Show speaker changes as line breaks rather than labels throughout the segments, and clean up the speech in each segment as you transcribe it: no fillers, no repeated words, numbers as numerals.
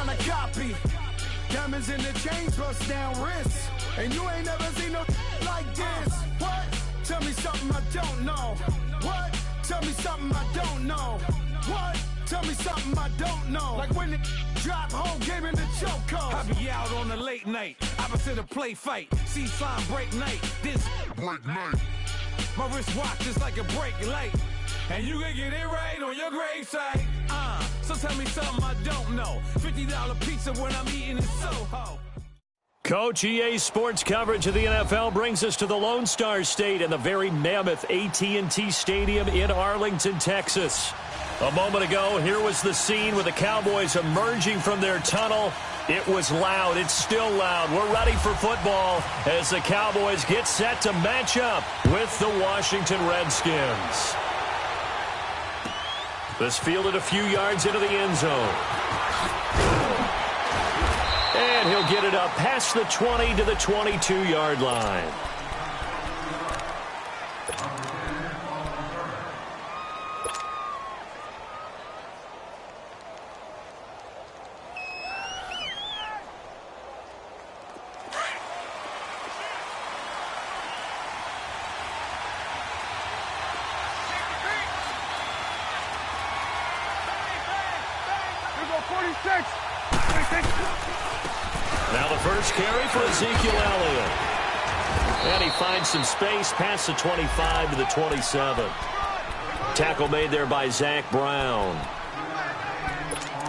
tryna copy. Diamonds in the chains, bust down wrists. And you ain't never seen no like this. What? Tell me something I don't know. What? Tell me something I don't know. What? Tell me something I don't know. Like when it drop, whole game in the chokehold. I be out on a late night, opposite a play fight. See slime break night, this break night. My wristwatch is like a brake light. And you can get it right on your gravesite. So tell me something I don't know. $50 pizza when I'm eating in Soho.
Coach, EA Sports coverage of the NFL brings us to the Lone Star State and the very mammoth AT&T Stadium in Arlington, Texas. A moment ago, here was the scene with the Cowboys emerging from their tunnel. It was loud. It's still loud. We're ready for football as the Cowboys get set to match up with the Washington Redskins. This fielded a few yards into the end zone. And he'll get it up past the 20 to the 22-yard line. Now the first carry for Ezekiel Elliott. And he finds some space past the 25 to the 27. Tackle made there by Zach Brown.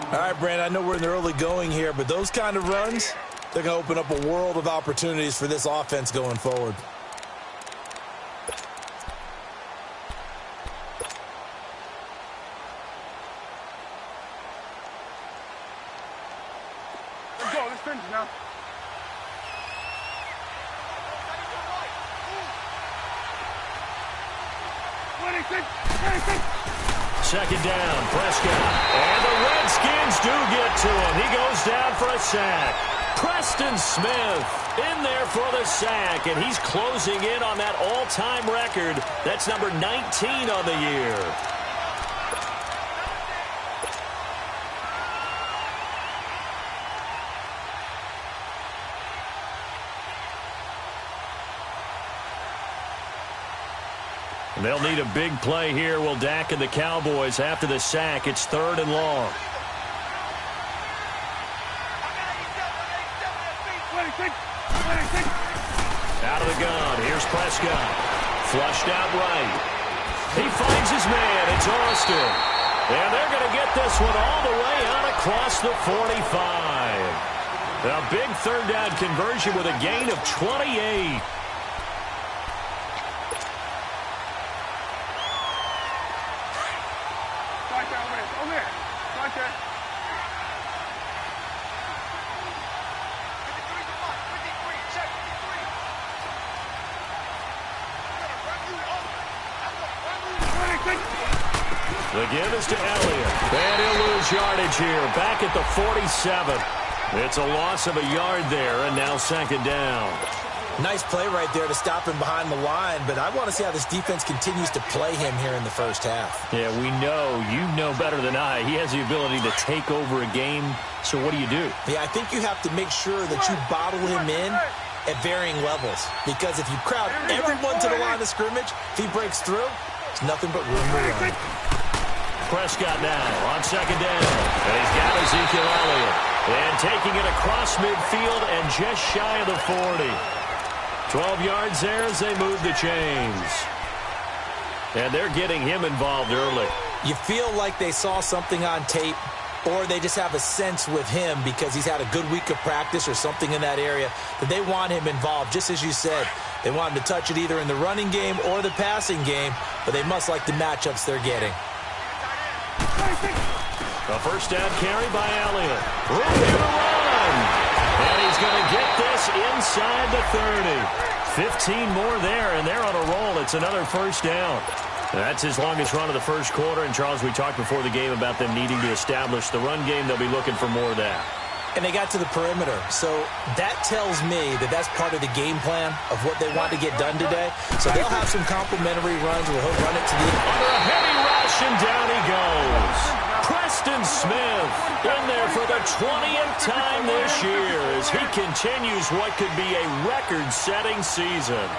All right, Brandon, I know we're in the early going here, but those kind of runs, they're going to open up a world of opportunities for this offense going forward.
Now.
Second down, Prescott. And the Redskins do get to him. He goes down for a sack. Preston Smith in there for the sack, and he's closing in on that all-time record. That's number 19 on the year. They'll need a big play here. Will Dak and the Cowboys after the sack. It's 3rd and long. Out of the gun. Here's Prescott. Flushed out right. He finds his man. It's Austin. And they're going to get this one all the way out across the 45. A big third down conversion with a gain of 28. The give is to Elliott. And he'll lose yardage here. Back at the 47. It's a loss of a yard there, and now 2nd down.
Nice play right there to stop him behind the line, but I want to see how this defense continues to play him here in the first half.
Yeah, we know. You know better than I. He has the ability to take over a game, so what do?
Yeah, I think you have to make sure that you bottle him in at varying levels, because if you crowd everyone to the line of scrimmage, if he breaks through, it's nothing but room to run.
Prescott now on 2nd down. And he's got Ezekiel Elliott. And taking it across midfield and just shy of the 40. 12 yards there as they move the chains. And they're getting him involved early.
You feel like they saw something on tape, or they just have a sense with him because he's had a good week of practice or something in that area that they want him involved, just as you said. They want him to touch it either in the running game or the passing game, but they must like the matchups they're getting.
A first down carry by Elliott. Room here to run. And he's going to get this inside the 30. 15 more there, and they're on a roll. It's another first down. That's his longest run of the first quarter. And, Charles, we talked before the game about them needing to establish the run game. They'll be looking for more of that.
And they got to the perimeter. So that tells me that that's part of the game plan of what they want to get done today. So they'll have some complimentary runs where he'll run it to the...
Under a heavy rush, and down he goes. Preston Jaylon Smith in there for the 20th time this year as he continues what could be a record-setting season.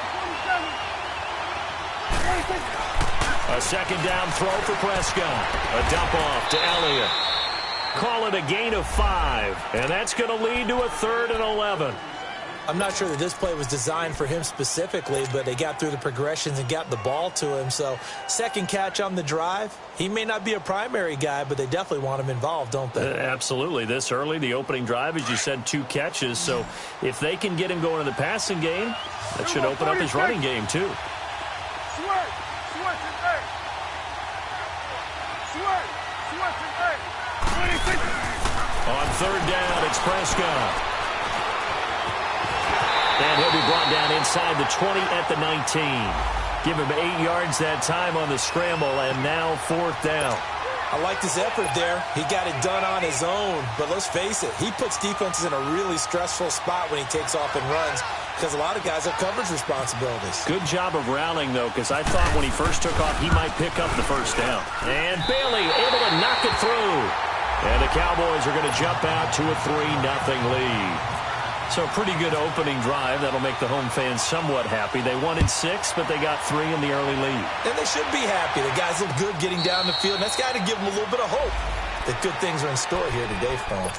A second down throw for Prescott. A dump off to Elliott. Call it a gain of 5, and that's going to lead to a 3rd and 11.
I'm not sure that this play was designed for him specifically, but they got through the progressions and got the ball to him. So second catch on the drive. He may not be a primary guy, but they definitely want him involved, don't they?
Absolutely. This early, the opening drive, as you said, 2 catches. So if they can get him going in the passing game, that should open up his running game too. On 3rd down, it's Prescott. And he'll be brought down inside the 20 at the 19. Give him 8 yards that time on the scramble, and now 4th down.
I liked his effort there. He got it done on his own. But let's face it, he puts defenses in a really stressful spot when he takes off and runs because a lot of guys have coverage responsibilities.
Good job of rallying, though, because I thought when he first took off, he might pick up the 1st down. And Bailey able to knock it through. And the Cowboys are going to jump out to a 3-0 lead. So a pretty good opening drive. That'll make the home fans somewhat happy. They wanted 6, but they got 3 in the early lead.
And they should be happy. The guys look good getting down the field. And that's got to give them a little bit of hope that good things are in store here today for them.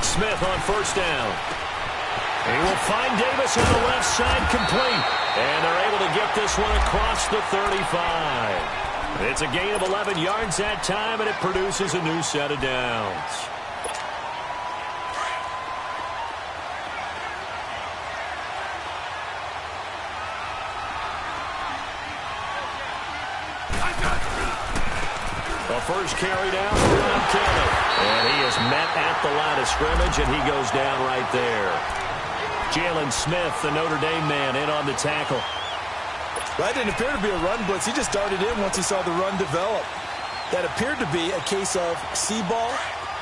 Smith on 1st down. He will find Davis on the left side complete. And they're able to get this one across the 35. It's a gain of 11 yards that time, and it produces a new set of downs. The first carry down for Ron Kelly. And he is met at the line of scrimmage, and he goes down right there. Jaylon Smith, the Notre Dame man, in on the tackle.
That didn't appear to be a run blitz. He just darted in once he saw the run develop. That appeared to be a case of see ball,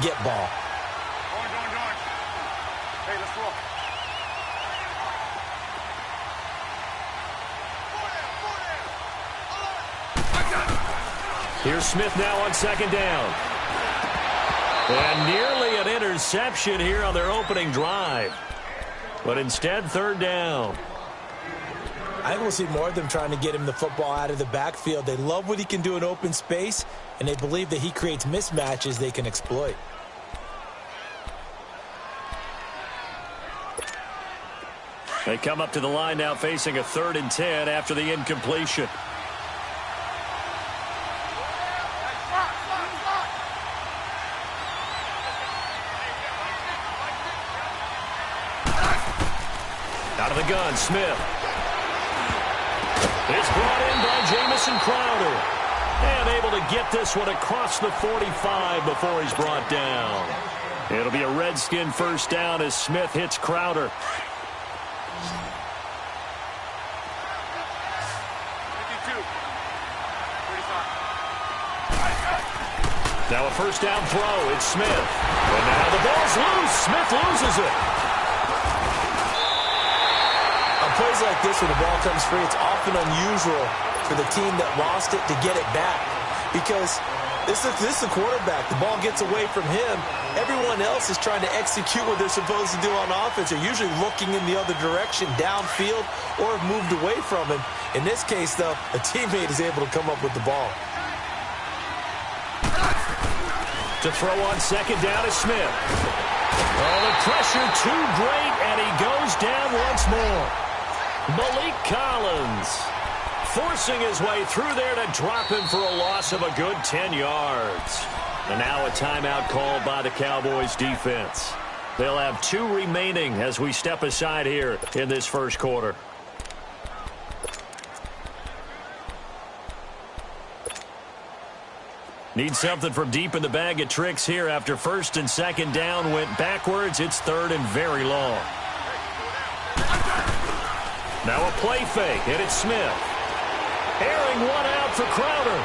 get ball.
Hey, let's roll.
Here's Smith now on 2nd down. And nearly an interception here on their opening drive. But instead, 3rd down.
I think we'll see more of them trying to get him the football out of the backfield. They love what he can do in open space, and they believe that he creates mismatches they can exploit.
They come up to the line now facing a 3rd and 10 after the incompletion. Out of the gun, Smith. It's brought in by Jamison Crowder. And able to get this one across the 45 before he's brought down. It'll be a Redskin 1st down as Smith hits Crowder. Now a 1st down throw. It's Smith. And now the ball's loose. Smith loses it.
On plays like this where the ball comes free, it's often unusual for the team that lost it to get it back. Because this is the quarterback. The ball gets away from him. Everyone else is trying to execute what they're supposed to do on offense. They're usually looking in the other direction, downfield, or have moved away from him. In this case, though, a teammate is able to come up with the ball.
To throw on 2nd down is Smith. Oh, the pressure too great, and he goes down once more. Malik Collins forcing his way through there to drop him for a loss of a good 10 yards. And now a timeout called by the Cowboys defense. They'll have 2 remaining as we step aside here in this 1st quarter. Need something from deep in the bag of tricks here after 1st and 2nd down went backwards. It's 3rd and very long. Now a play fake, and it's Smith. Airing one out for Crowder.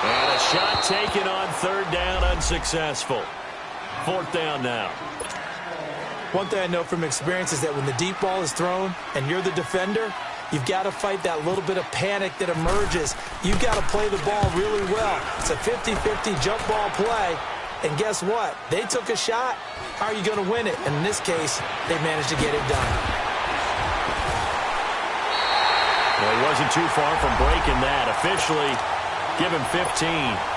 And a shot taken on third down, unsuccessful. Fourth down now.
One thing I know from experience is that when the deep ball is thrown and you're the defender, you've got to fight that little bit of panic that emerges. You've got to play the ball really well. It's a 50-50 jump ball play. And guess what? They took a shot. How are you going to win it? And in this case, they managed to get it done.
Well, he wasn't too far from breaking that. Officially, give him 15.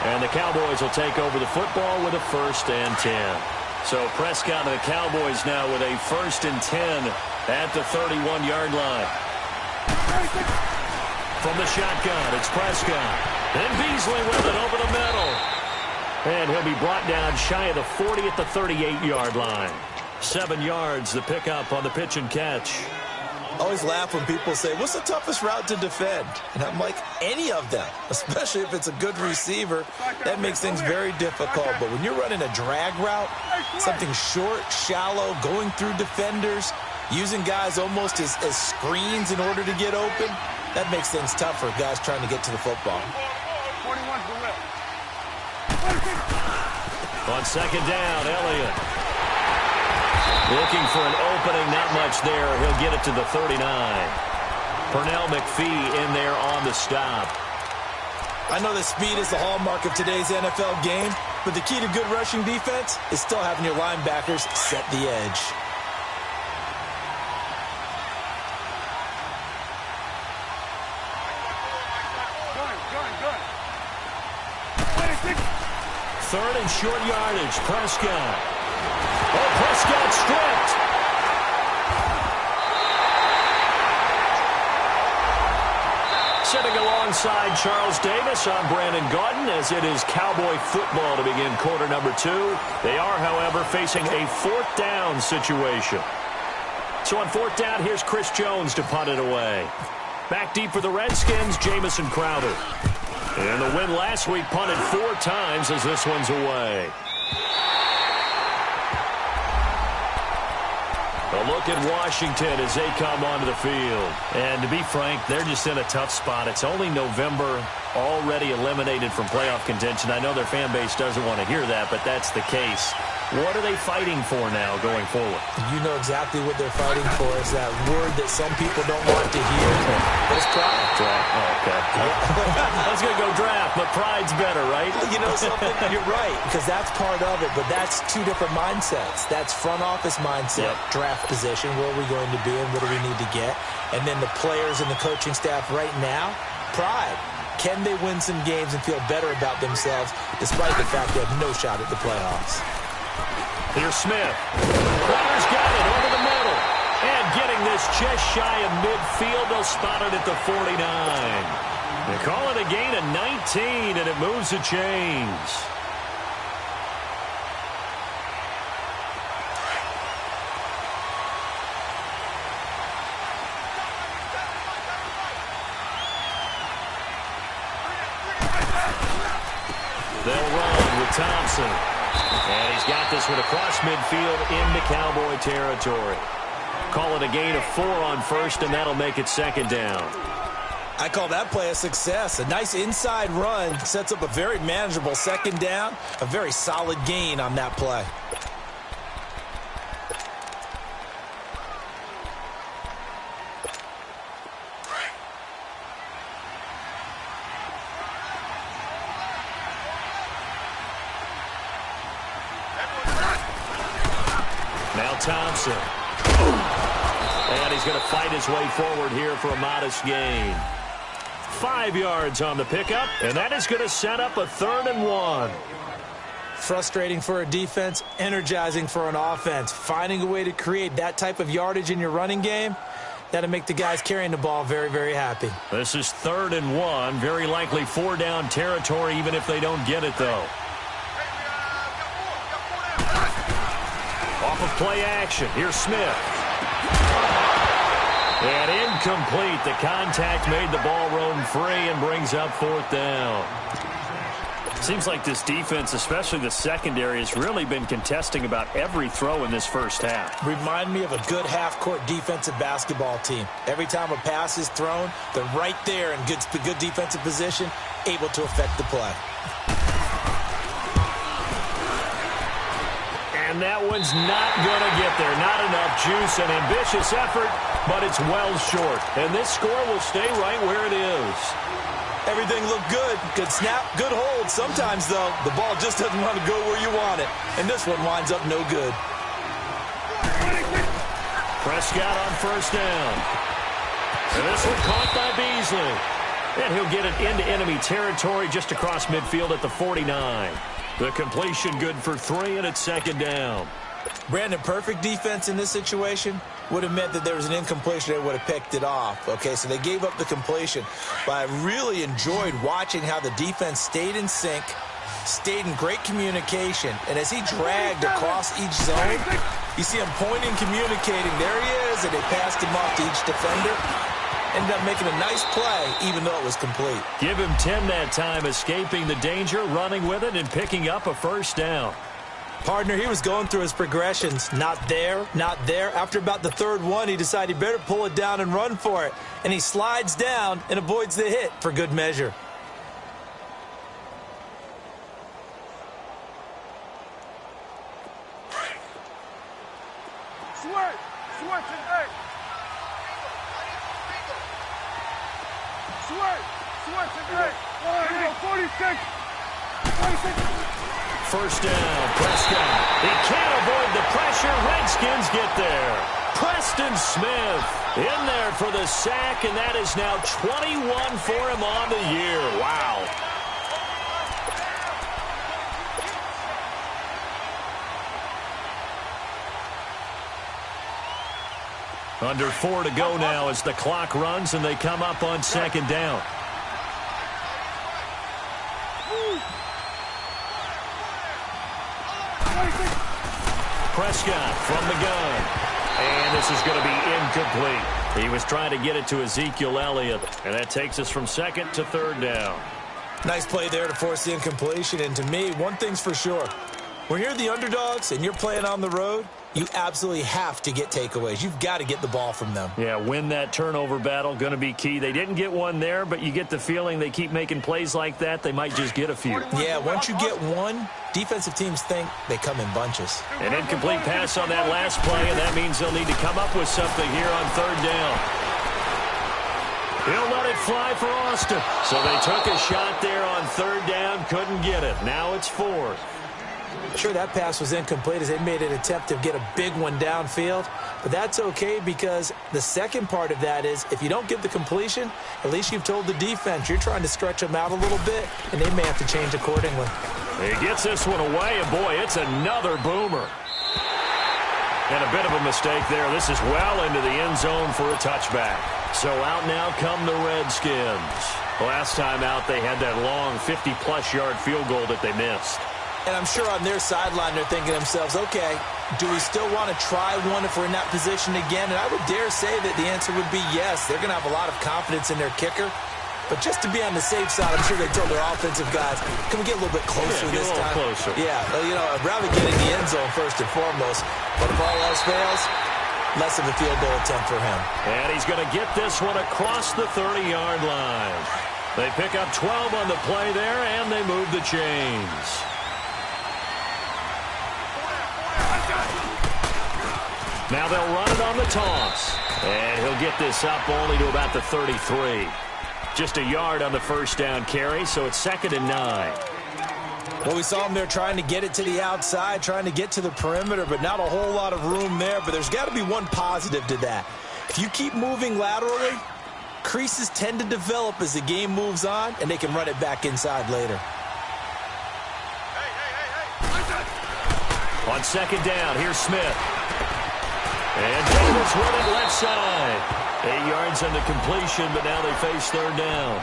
And the Cowboys will take over the football with a 1st and 10. So Prescott and the Cowboys now with a 1st and 10 at the 31-yard line. From the shotgun, it's Prescott. And Beasley with it over the middle. And he'll be brought down shy of the 40 at the 38-yard line. 7 yards, the pickup on the pitch and catch.
I always laugh when people say, what's the toughest route to defend? And I'm like, any of them, especially if it's a good receiver. That makes things very difficult. But when you're running a drag route, something short, shallow, going through defenders, using guys almost as screens in order to get open, that makes things tough for guys trying to get to the football.
On second down, Elliott. Looking for an opening, not much there. He'll get it to the 39. Pernell McPhee in there on the stop.
I know that speed is the hallmark of today's NFL game, but the key to good rushing defense is still having your linebackers set the edge.
Third and short yardage, Prescott. Oh, Prescott stripped. Sitting alongside Charles Davis, I'm Brandon Gaudin, as it is Cowboy football to begin quarter number 2. They are, however, facing a 4th down situation. So on 4th down, here's Chris Jones to punt it away. Back deep for the Redskins, Jamison Crowder. And the win last week punted 4 times as this one's away. A look at Washington as they come onto the field. And to be frank, they're just in a tough spot. It's only November, already eliminated from playoff contention. I know their fan base doesn't want to hear that, but that's the case. What are they fighting for now going forward?
You know exactly what they're fighting for. Is that word that some people don't want to hear. But it's pride.
Oh, okay. I was going to go draft, but pride's better, right?
You know something? You're right, because that's part of it. But that's 2 different mindsets. That's front office mindset, draft position, where are we going to be and what do we need to get? And then the players and the coaching staff right now, pride. Can they win some games and feel better about themselves despite the fact they have no shot at the playoffs?
Here's Smith. Crowder's got it over the middle. And getting this just shy of midfield, they'll spot it at the 49. They call it a gain of 19, and it moves the chains. They'll run with Thompson. And he's got this one across midfield into Cowboy territory. Call it a gain of 4 on 1st, and that'll make it 2nd down.
I call that play a success. A nice inside run sets up a very manageable 2nd down. A very solid gain on that play.
Thompson. And he's going to fight his way forward here for a modest gain. 5 yards on the pickup, and that is going to set up a 3rd and 1.
Frustrating for a defense, energizing for an offense. Finding a way to create that type of yardage in your running game, that'll make the guys carrying the ball very, very happy.
This is 3rd and 1. Very likely 4 down territory, even if they don't get it, though. Off of play action. Here's Smith. And incomplete. The contact made the ball roam free and brings up 4th down. Seems like this defense, especially the secondary, has really been contesting about every throw in this first half.
Remind me of a good half-court defensive basketball team. Every time a pass is thrown, they're right there in good defensive position, able to affect the play.
And that one's not going to get there. Not enough juice. An ambitious effort, but it's well short. And this score will stay right where it is.
Everything looked good. Good snap, good hold. Sometimes, though, the ball just doesn't want to go where you want it. And this one winds up no good.
Prescott on first down. And this one caught by Beasley. And he'll get it into enemy territory just across midfield at the 49. The completion good for 3, and it's second down.
Brandon, perfect defense in this situation would have meant that there was an incompletion. They would have picked it off. Okay, so they gave up the completion. But I really enjoyed watching how the defense stayed in sync, stayed in great communication. And as he dragged across each zone, you see him pointing, communicating. There he is, and they passed him off to each defender. Ended up making a nice play, even though it was complete.
Give him 10 that time, escaping the danger, running with it, and picking up a first down.
Partner, he was going through his progressions. Not there, not there. After about the third one, he decided he better pull it down and run for it. And he slides down and avoids the hit for good measure.
First down, Prescott. He can't avoid the pressure. Redskins get there. Preston Smith in there for the sack, and that is now 21 for him on the year. Wow. Under 4 to go now as the clock runs, and they come up on second down. Prescott from the gun. And this is going to be incomplete. He was trying to get it to Ezekiel Elliott, and that takes us from second to third down.
Nice play there to force the incompletion. And to me, one thing's for sure. When you're the underdogs and you're playing on the road, you absolutely have to get takeaways. You've got to get the ball from them.
Yeah, win that turnover battle, going to be key. They didn't get one there, but you get the feeling they keep making plays like that, they might just get a few.
Yeah, once you get one, defensive teams think they come in bunches.
An incomplete pass on that last play, and that means they'll need to come up with something here on third down. He'll let it fly for Austin. So they took a shot there on third down, couldn't get it. Now it's fourth.
Sure, that pass was incomplete as they made an attempt to get a big one downfield. But that's okay because the second part of that is if you don't get the completion, at least you've told the defense you're trying to stretch them out a little bit, and they may have to change accordingly.
He gets this one away, and boy, it's another boomer. And a bit of a mistake there. This is well into the end zone for a touchback. So out now come the Redskins. Last time out, they had that long 50-plus yard field goal that they missed.
And I'm sure on their sideline they're thinking to themselves, okay, do we still want to try one if we're in that position again? And I would dare say that the answer would be yes. They're going to have a lot of confidence in their kicker. But just to be on the safe side, I'm sure they told their offensive guys, can we get a little bit closer this time?
Closer.
Yeah, you know, I'd rather get in the end zone first and foremost. But if all else fails, less of a field goal attempt for him.
And he's going to get this one across the 30-yard line. They pick up 12 on the play there, and they move the chains. Now they'll run it on the toss. And he'll get this up only to about the 33. Just a yard on the first down carry, so it's 2nd and 9.
Well, we saw him there trying to get it to the outside, trying to get to the perimeter, but not a whole lot of room there. But there's got to be one positive to that. If you keep moving laterally, creases tend to develop as the game moves on, and they can run it back inside later.
On second down, here's Smith. And Davis with it left side. 8 yards on the completion, but now they face third down.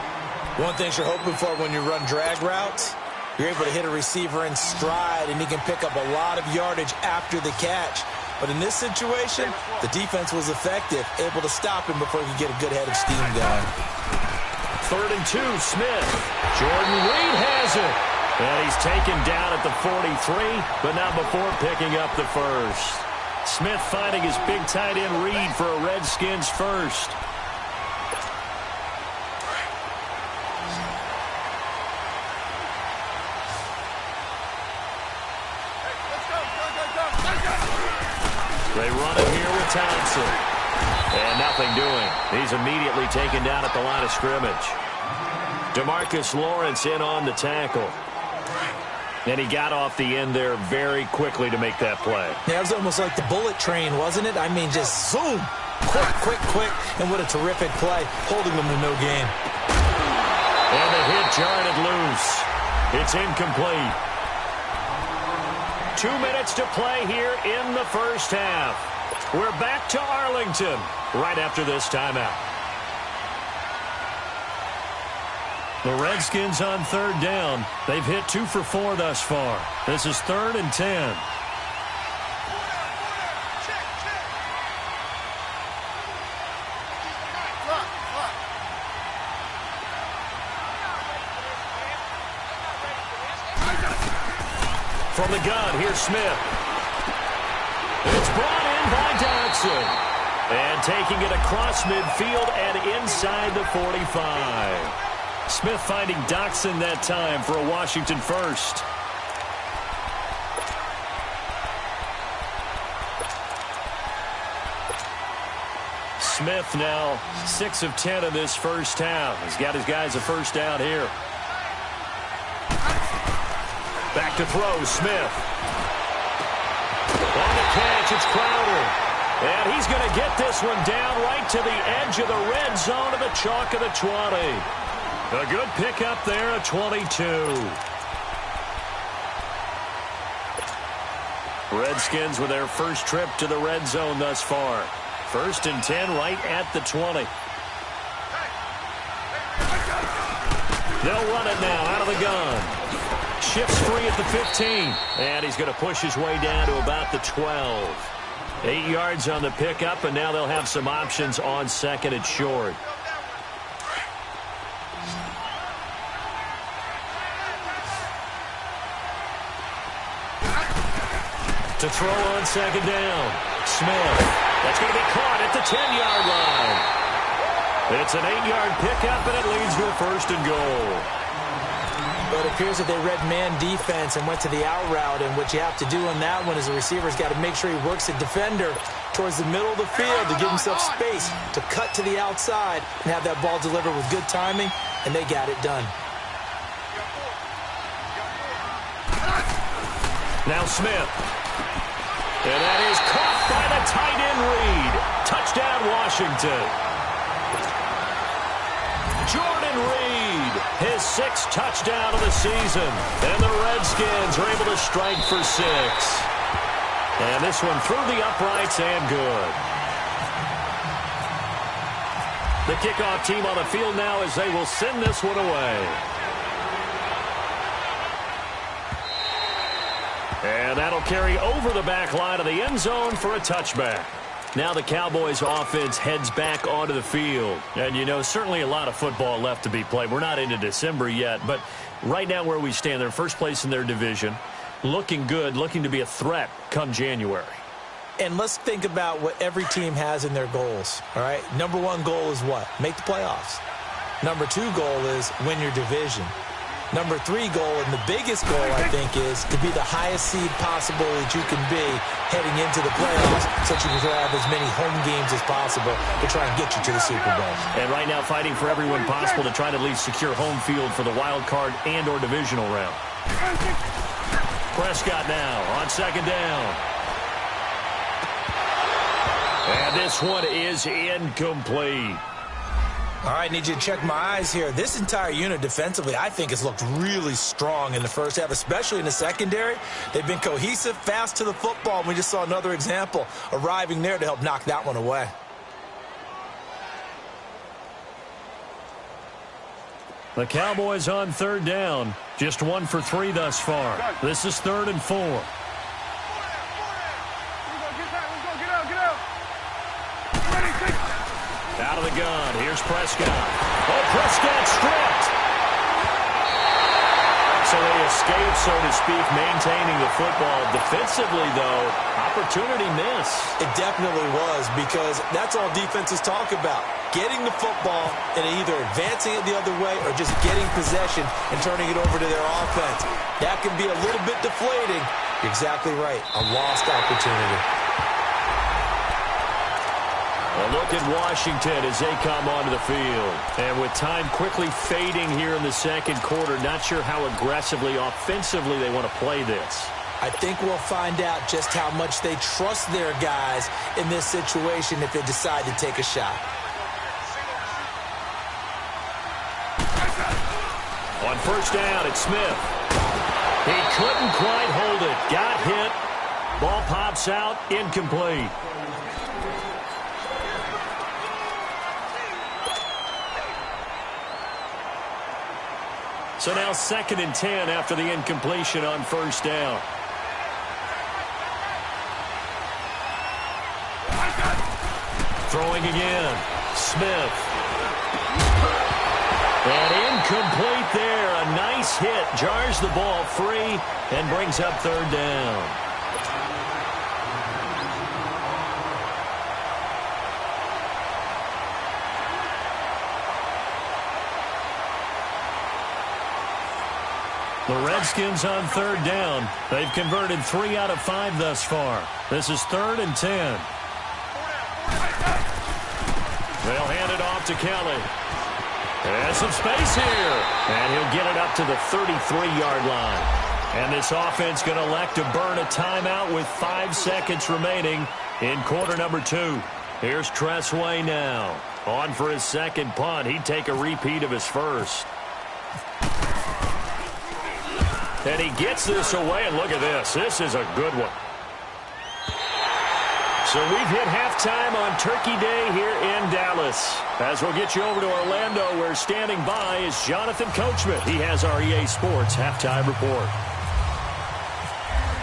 One thing you're hoping for when you run drag routes, you're able to hit a receiver in stride, and he can pick up a lot of yardage after the catch. But in this situation, the defense was effective, able to stop him before he could get a good head of steam going.
3rd and 2, Smith. Jordan Reed has it. And he's taken down at the 43, but not before picking up the first. Smith finding his big tight end read for a Redskins first. They run it here with Thompson. And nothing doing. He's immediately taken down at the line of scrimmage. DeMarcus Lawrence in on the tackle. And he got off the end there very quickly to make that play.
Yeah, it was almost like the bullet train, wasn't it? I mean, just zoom. Quick. And what a terrific play, holding them to no gain.
And the hit jarred it loose. It's incomplete. 2 minutes to play here in the first half. We're back to Arlington right after this timeout. The Redskins on third down. They've hit 2 for 4 thus far. This is 3rd and 10. From the gun, here's Smith. It's brought in by Dodson. And taking it across midfield and inside the 45. Smith finding Dodson that time for a Washington first. Smith now 6 of 10 in this first half. He's got his guys a first down here. Back to throw, Smith. On the catch, it's Crowder. And he's going to get this one down right to the edge of the red zone of the chalk of the 20. A good pickup there at 22. Redskins with their first trip to the red zone thus far. 1st and 10 right at the 20. They'll run it now out of the gun. Shifts free at the 15. And he's going to push his way down to about the 12. 8 yards on the pickup, and now they'll have some options on 2nd and short. To throw on 2nd down. Smith. That's going to be caught at the 10-yard line. It's an 8-yard pickup, and it leads to a 1st and goal.
But it appears that they read man defense and went to the out route, and what you have to do on that one is the receiver's got to make sure he works the defender towards the middle of the field to give himself space to cut to the outside and have that ball delivered with good timing, and they got it done.
Now Smith. And that is caught by the tight end Reed. Touchdown, Washington. Jordan Reed, his 6th touchdown of the season. And the Redskins are able to strike for 6. And this one through the uprights and good. The kickoff team on the field now as they will send this one away. And that'll carry over the back line of the end zone for a touchback. Now the Cowboys offense heads back onto the field. And, you know, certainly a lot of football left to be played. We're not into December yet, but right now where we stand, they're first place in their division. Looking good, looking to be a threat come January.
And let's think about what every team has in their goals, all right? Number 1 goal is what? Make the playoffs. Number 2 goal is win your division. Number 3 goal, and the biggest goal, I think, is to be the highest seed possible that you can be heading into the playoffs so that you can have as many home games as possible to try and get you to the Super Bowl.
And right now fighting for everyone possible to try to at least secure home field for the wild card and or divisional round. Prescott now on 2nd down. And this one is incomplete.
All right, need you to check my eyes here. This entire unit defensively, I think, has looked really strong in the first half, especially in the secondary. They've been cohesive, fast to the football. We just saw another example arriving there to help knock that one away.
The Cowboys on 3rd down. Just 1 for 3 thus far. This is 3rd and 4. Out of the gun. Here's Prescott. Oh, Prescott stripped. So they escape, so to speak, maintaining the football. Defensively, though, opportunity miss.
It definitely was, because that's all defenses talk about. Getting the football and either advancing it the other way or just getting possession and turning it over to their offense. That can be a little bit deflating. You're exactly right. A lost opportunity.
A look at Washington as they come onto the field. And with time quickly fading here in the second quarter, not sure how aggressively, offensively they want to play this.
I think we'll find out just how much they trust their guys in this situation if they decide to take a shot.
On first down, it's Smith. He couldn't quite hold it. Got hit. Ball pops out, incomplete. So now 2nd and 10 after the incompletion on first down. Throwing again. Smith. And incomplete there. A nice hit. Jars the ball free and brings up 3rd down. The Redskins on 3rd down. They've converted 3 out of 5 thus far. This is 3rd and 10. They'll hand it off to Kelly. There's some space here. And he'll get it up to the 33-yard line. And this offense going to elect to burn a timeout with 5 seconds remaining in quarter number 2. Here's Tressway now. On for his second punt. He'd take a repeat of his first. And he gets this away, and look at this. This is a good one. So we've hit halftime on Turkey Day here in Dallas. As we'll get you over to Orlando, where standing by is Jonathan Coachman. He has our EA Sports halftime report.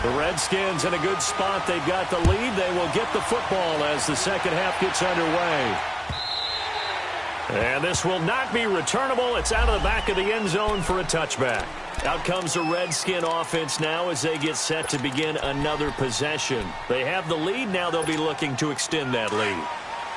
The Redskins in a good spot. They've got the lead. They will get the football as the second half gets underway. And this will not be returnable. It's out of the back of the end zone for a touchback. Out comes the Redskin offense now as they get set to begin another possession. They have the lead. Now they'll be looking to extend that lead.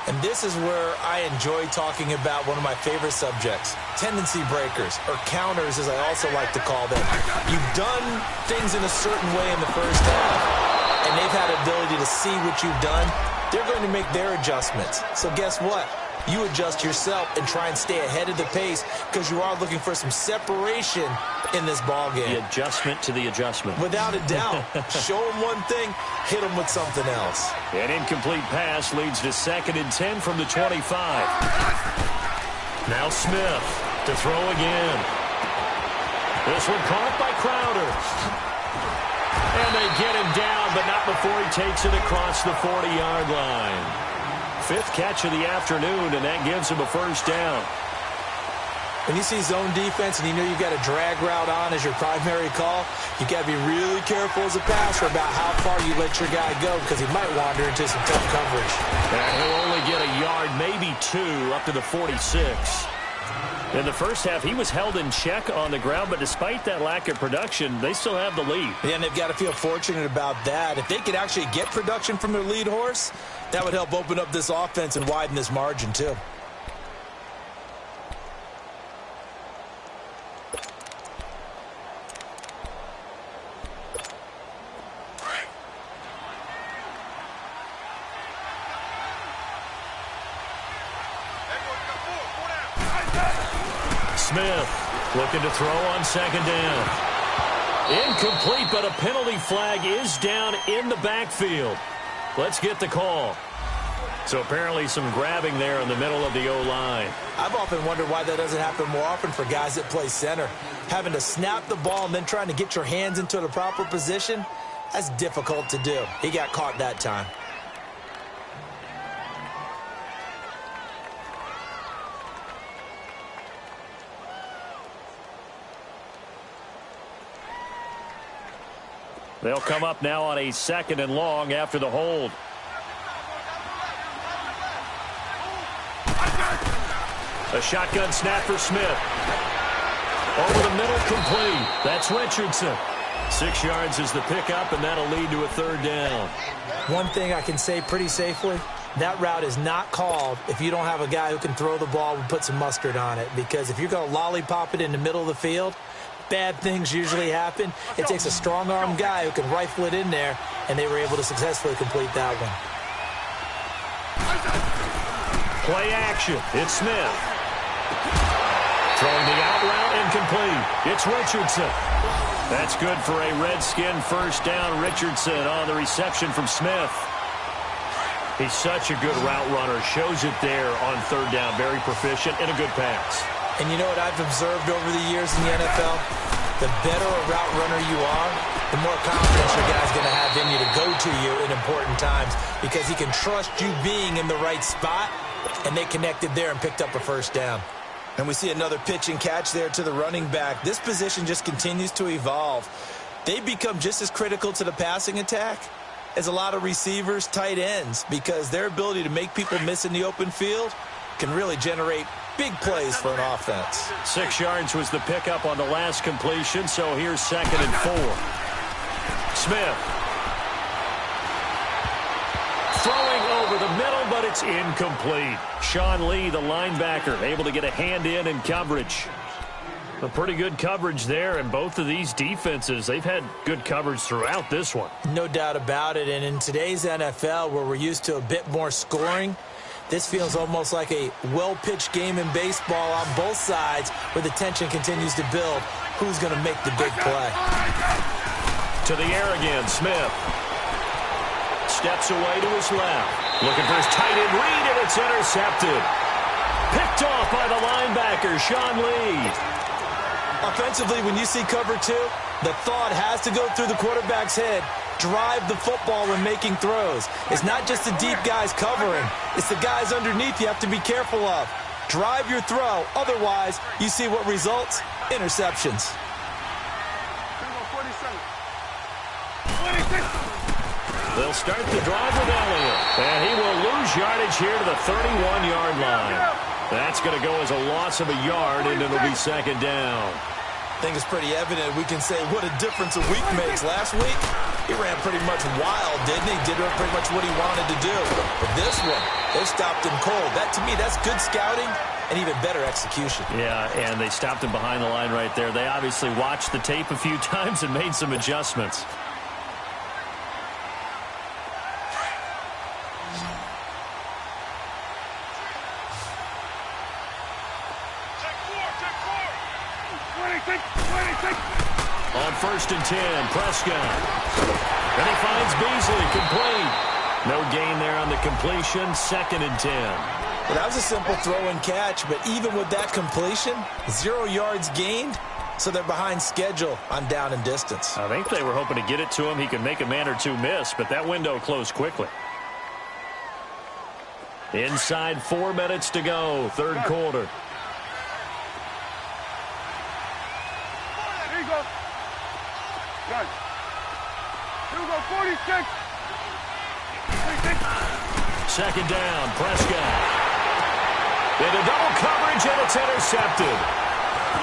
And this is where I enjoy talking about one of my favorite subjects, tendency breakers, or counters as I also like to call them. You've done things in a certain way in the first half, and they've had the ability to see what you've done. They're going to make their adjustments. So guess what? You adjust yourself and try and stay ahead of the pace because you are looking for some separation in this ball game.
The adjustment to the adjustment.
Without a doubt. Show them one thing, hit them with something else.
An incomplete pass leads to 2nd and 10 from the 25. Now Smith to throw again. This one caught by Crowder. And they get him down, but not before he takes it across the 40-yard line. 5th catch of the afternoon, and that gives him a first down.
When you see zone defense and you know you've got a drag route on as your primary call, you got to be really careful as a passer about how far you let your guy go because he might wander into some tough coverage.
And he'll only get a yard, maybe 2, up to the 46. In the first half, he was held in check on the ground, but despite that lack of production, they still have the lead.
Yeah, and they've got to feel fortunate about that. If they could actually get production from their lead horse, that would help open up this offense and widen this margin, too.
Smith looking to throw on 2nd down. Incomplete, but a penalty flag is down in the backfield. Let's get the call. So apparently some grabbing there in the middle of the O-line.
I've often wondered why that doesn't happen more often for guys that play center. Having to snap the ball and then trying to get your hands into the proper position, that's difficult to do. He got caught that time.
They'll come up now on a 2nd and long after the hold. A shotgun snap for Smith. Over the middle, complete. That's Richardson. 6 yards is the pickup, and that'll lead to a third down.
One thing I can say pretty safely, that route is not called if you don't have a guy who can throw the ball and put some mustard on it. Because if you're going to lollipop it in the middle of the field, bad things usually happen. It takes a strong-arm guy who can rifle it in there, and they were able to successfully complete that one.
Play action. It's Smith. Throwing the out route, incomplete. It's Richardson. That's good for a Redskin first down. Richardson on the reception from Smith. He's such a good route runner. Shows it there on third down. Very proficient and a good pass.
And you know what I've observed over the years in the NFL? The better a route runner you are, the more confidence your guy's going to have in you to go to you in important times because he can trust you being in the right spot, and they connected there and picked up a first down. And we see another pitch and catch there to the running back. This position just continues to evolve. They become just as critical to the passing attack as a lot of receivers, tight ends, because their ability to make people miss in the open field can really generate big plays for an offense.
6 yards was the pickup on the last completion, so here's 2nd and 4. Smith. Throwing over the middle, but it's incomplete. Sean Lee, the linebacker, able to get a hand in coverage. A pretty good coverage there, and both of these defenses, they've had good coverage throughout this one.
No doubt about it, and in today's NFL, where we're used to a bit more scoring, this feels almost like a well-pitched game in baseball on both sides where the tension continues to build. Who's going to make the big play?
To the air again, Smith. Steps away to his left. Looking for his tight end read, and it's intercepted. Picked off by the linebacker, Sean Lee.
Offensively, when you see cover 2, the thought has to go through the quarterback's head. Drive the football when making throws. It's not just the deep guys covering. It's the guys underneath you have to be careful of. Drive your throw. Otherwise, you see what results? Interceptions.
They'll start the drive with Elliott. And he will lose yardage here to the 31-yard line. That's going to go as a loss of a yard, and it'll be 2nd down.
I think it's pretty evident we can say what a difference a week makes. Last week, he ran pretty much wild, didn't he? Did pretty much what he wanted to do. But this one, they stopped him cold. That, to me, that's good scouting and even better execution.
Yeah, and they stopped him behind the line right there. They obviously watched the tape a few times and made some adjustments. On 1st and 10, Prescott. And he finds Beasley, complete. No gain there on the completion, 2nd and 10.
Well, that was a simple throw and catch, but even with that completion, 0 yards gained, so they're behind schedule on down and distance.
I think they were hoping to get it to him. He could make a man or two miss, but that window closed quickly. Inside 4 minutes to go, 3rd quarter.
Good. Here we go, 46.
2nd down, Prescott. Into double coverage, and it's intercepted.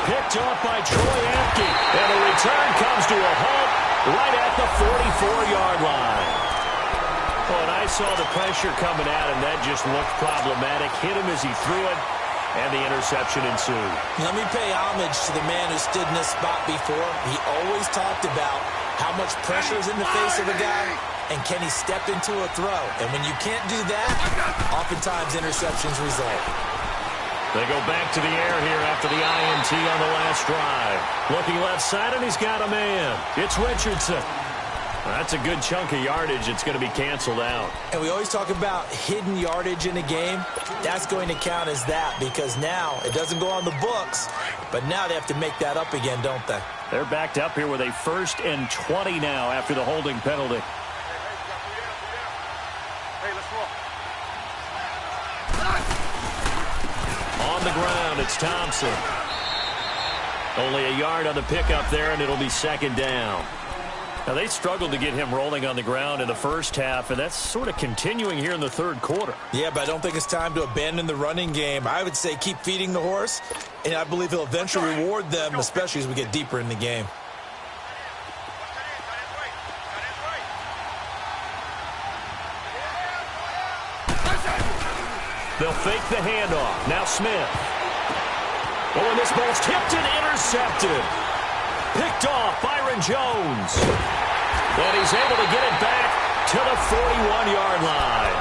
Picked off by Troy Apke. And the return comes to a halt right at the 44-yard line. Well, and I saw the pressure coming at him. That just looked problematic. Hit him as he threw it. And the interception ensued.
Let me pay homage to the man who stood in this spot before. He always talked about how much pressure is in the face of a guy, and can he step into a throw. And when you can't do that, oftentimes interceptions result.
They go back to the air here after the INT on the last drive. Looking left side, and he's got a man. It's Richardson. That's a good chunk of yardage. It's going to be canceled out.
And we always talk about hidden yardage in a game. That's going to count as that because now it doesn't go on the books, but now they have to make that up again, don't they?
They're backed up here with a 1st and 20 now after the holding penalty.
Hey, let's roll.
On the ground, it's Thompson. Only a yard on the pickup there, and it'll be 2nd down. Now, they struggled to get him rolling on the ground in the first half, and that's sort of continuing here in the third quarter.
Yeah, but I don't think it's time to abandon the running game. I would say keep feeding the horse, and I believe he'll eventually reward them, especially as we get deeper in the game.
They'll fake the handoff. Now Smith. Oh, and this ball's tipped and intercepted. Picked off Byron Jones. And he's able to get it back to the 41-yard line.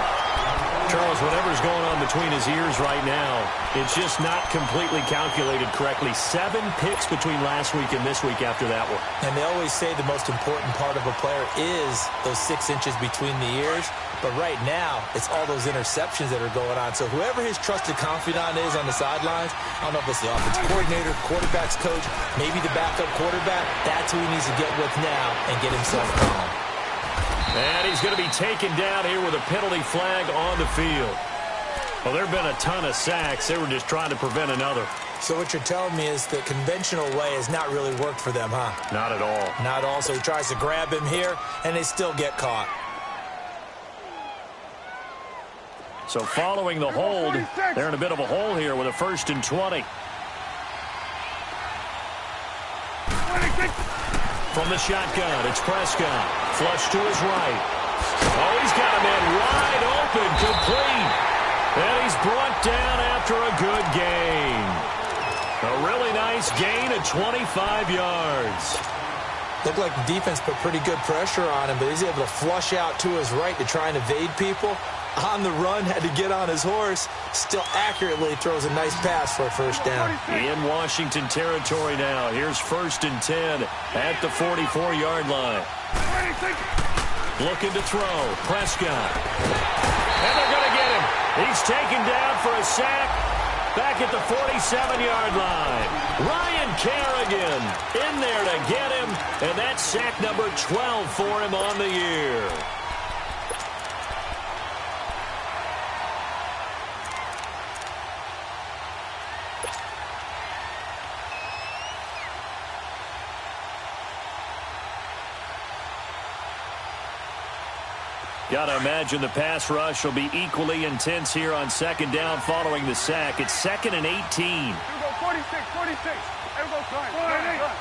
Charles, whatever's going on between his ears right now, it's just not completely calculated correctly. 7 picks between last week and this week after that one.
And they always say the most important part of a player is those 6 inches between the ears. But right now, it's all those interceptions that are going on. So whoever his trusted confidant is on the sidelines, I don't know if it's the offensive coordinator, quarterback's coach, maybe the backup quarterback, that's who he needs to get with now and get himself calm.
And he's going to be taken down here with a penalty flag on the field. Well, there have been a ton of sacks. They were just trying to prevent another.
So what you're telling me is the conventional way has not really worked for them, huh?
Not at all.
Not at all. So he tries to grab him here, and they still get caught.
So following the hold, they're in a bit of a hole here with a 1st and 20. From the shotgun, it's Prescott. Flush to his right. Oh, he's got a man wide open, complete. And he's brought down after a good gain. A really nice gain of 25 yards.
Looked like the defense put pretty good pressure on him, but he's able to flush out to his right to try and evade people. On the run, had to get on his horse. Still accurately throws a nice pass for a 1st down.
In Washington territory now. Here's 1st and 10 at the 44-yard line. Looking to throw. Prescott. And they're going to get him. He's taken down for a sack back at the 47-yard line. Ryan Kerrigan in there to get him. And that's sack number 12 for him on the year. Got to imagine the pass rush will be equally intense here on 2nd down following the sack. It's 2nd and 18.
Here we go, 46. Here we go, Gun. 26.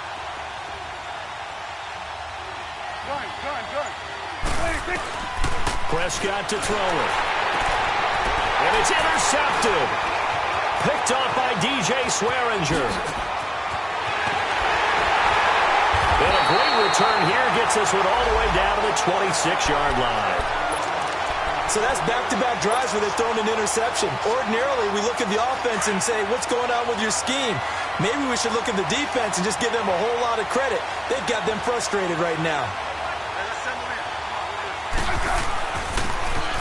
Prescott to throw it. And it's intercepted. Picked off by DJ Swearinger. And a great return here gets us one all the way down to the 26-yard line.
So that's back-to-back drives where they've thrown an interception. Ordinarily, we look at the offense and say, what's going on with your scheme? Maybe we should look at the defense and just give them a whole lot of credit. They've got them frustrated right now.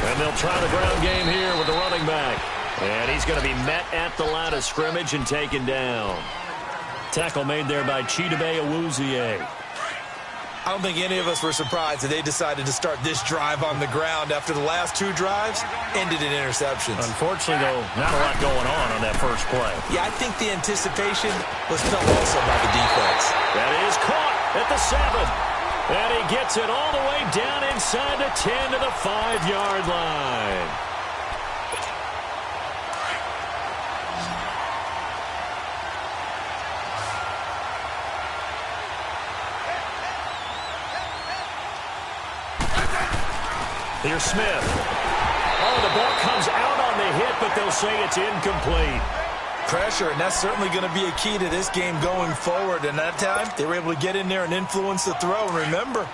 And they'll try the ground game here with the running back. And he's going to be met at the line of scrimmage and taken down. Tackle made there by Chidobe Awuzie.
I don't think any of us were surprised that they decided to start this drive on the ground after the last 2 drives ended in interceptions.
Unfortunately, though, not a lot going on that first play.
Yeah, I think the anticipation was felt also by the defense.
That is caught at the 7. And he gets it all the way down inside the 10 to the 5-yard line. Here's Smith. Oh, the ball comes out on the hit, but they'll say it's incomplete.
Pressure, and that's certainly going to be a key to this game going forward. And that time, they were able to get in there and influence the throw. And remember,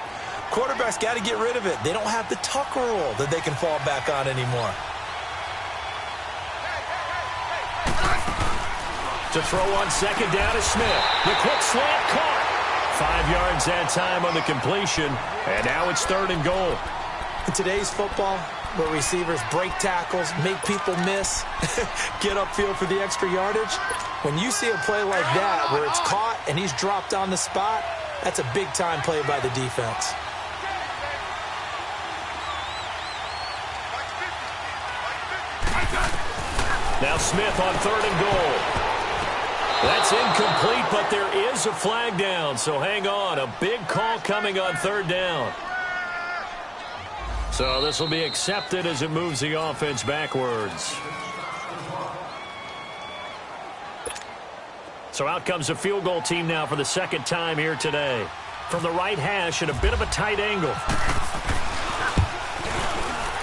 quarterbacks got to get rid of it. They don't have the Tucker rule that they can fall back on anymore.
To throw on 2nd down is Smith. The quick slant caught. 5 yards that time on the completion. And now it's 3rd and goal.
In today's football, where receivers break tackles, make people miss, get upfield for the extra yardage, when you see a play like that where it's caught and he's dropped on the spot, that's a big-time play by the defense.
Now Smith on 3rd and goal. That's incomplete, but there is a flag down, so hang on. A big call coming on third down. So this will be accepted as it moves the offense backwards. So out comes the field goal team now for the second time here today. From the right hash at a bit of a tight angle.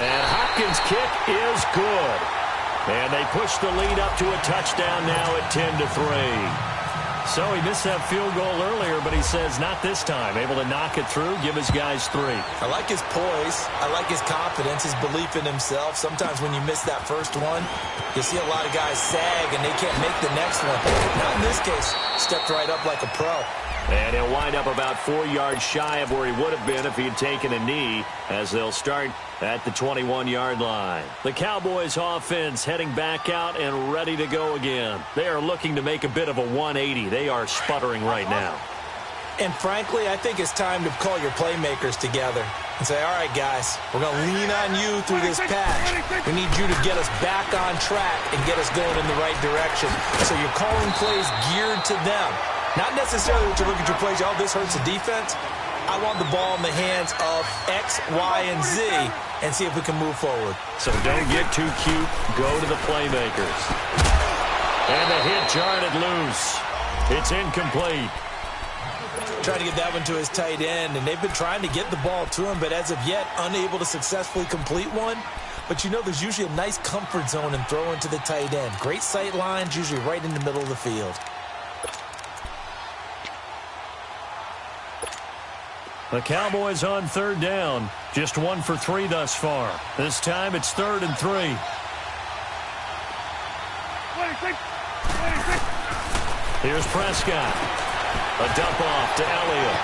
And Hopkins' kick is good. And they push the lead up to a touchdown now at 10-3. So he missed that field goal earlier, but he says not this time. Able to knock it through, give his guys 3.
I like his poise. I like his confidence, his belief in himself. Sometimes when you miss that first one, you see a lot of guys sag and they can't make the next one. Not in this case. Stepped right up like a pro.
And he'll wind up about 4 yards shy of where he would have been if he had taken a knee, as they'll start at the 21-yard line. The Cowboys offense heading back out and ready to go again. They are looking to make a bit of a 180. They are sputtering right now.
And frankly, I think it's time to call your playmakers together and say, all right, guys, we're going to lean on you through this patch. We need you to get us back on track and get us going in the right direction. So you're calling plays geared to them. Not necessarily to look at your plays, oh, this hurts the defense. I want the ball in the hands of X, Y, and Z and see if we can move forward.
So don't get too cute. Go to the playmakers. And the hit jarred it loose. It's incomplete.
Trying to get that one to his tight end, and they've been trying to get the ball to him, but as of yet, unable to successfully complete one. But you know there's usually a nice comfort zone in throwing to the tight end. Great sight lines, usually right in the middle of the field.
The Cowboys on third down. Just 1 for 3 thus far. This time it's 3rd and 3. Here's Prescott. A dump off to Elliott.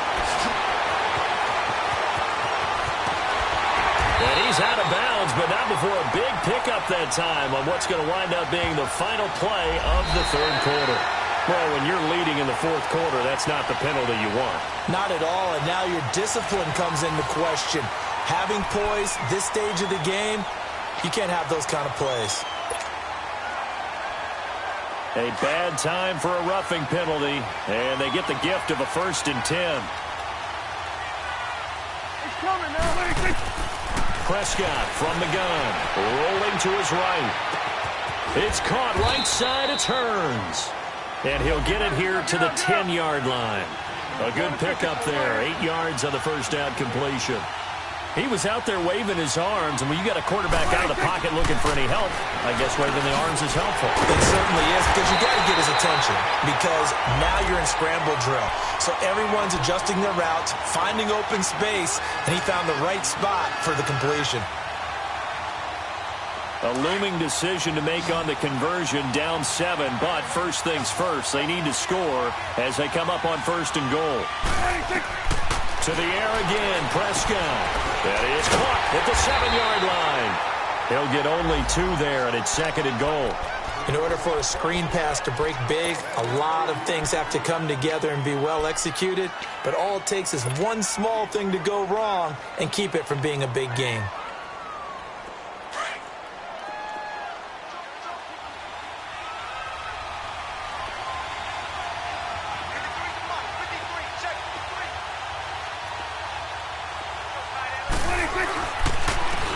And he's out of bounds, but not before a big pickup that time on what's going to wind up being the final play of the third quarter. Well, when you're leading in the fourth quarter, that's not the penalty you want.
Not at all, and now your discipline comes into question. Having poise this stage of the game, you can't have those kind of plays.
A bad time for a roughing penalty, and they get the gift of a 1st and 10.
It's coming now.
Prescott from the gun, rolling to his right. It's caught right side, it turns. And he'll get it here to the 10-yard line. A good pickup there, 8 yards on the first down completion. He was out there waving his arms, and when you got a quarterback out of the pocket looking for any help, I guess waving the arms is helpful.
It certainly is, because you got to get his attention, because now you're in scramble drill. So everyone's adjusting their routes, finding open space, and he found the right spot for the completion.
A looming decision to make on the conversion, down 7, but first things first, they need to score as they come up on 1st and goal. To the air again, Prescott. That is caught at the 7-yard line. He'll get only 2 there, and it's 2nd and goal.
In order for a screen pass to break big, a lot of things have to come together and be well executed, but all it takes is one small thing to go wrong and keep it from being a big game.